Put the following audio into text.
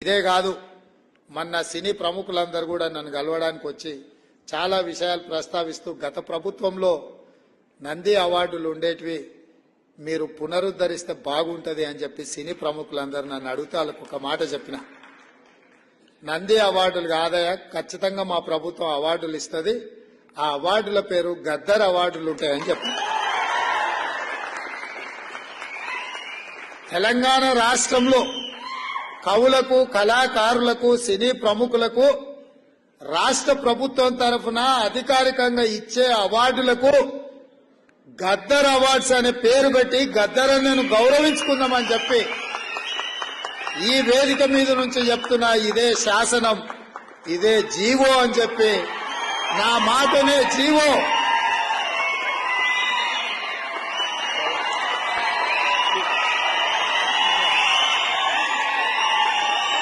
ఇదే కాదు, మొన్న సినీ ప్రముఖులందరూ కూడా నన్ను కలవడానికి వచ్చి చాలా విషయాలు ప్రస్తావిస్తూ గత ప్రభుత్వంలో నంది అవార్డులు ఉండేటివి మీరు పునరుద్ధరిస్తే బాగుంటది అని చెప్పి సినీ ప్రముఖులందరూ నన్ను అడిగితే వాళ్ళకు ఒక మాట చెప్పిన, నంది అవార్డులు కాదయా, ఖచ్చితంగా మా ప్రభుత్వం అవార్డులు ఇస్తుంది, ఆ అవార్డుల పేరు గద్దర్ అవార్డులు ఉంటాయని చెప్పిన. తెలంగాణ రాష్ట్రంలో కవులకు, కళాకారులకు, సినీ ప్రముఖులకు రాష్ట్ర ప్రభుత్వం తరఫున అధికారికంగా ఇచ్చే అవార్డులకు గద్దర్ అవార్డ్స్ అనే పేరు పెట్టి గద్దరన్నను గౌరవించుకుందామని చెప్పి ఈ వేదిక మీద నుంచి చెప్తున్నా. ఇదే శాసనం, ఇదే జీవో అని చెప్పి, నా మాటనే జీవో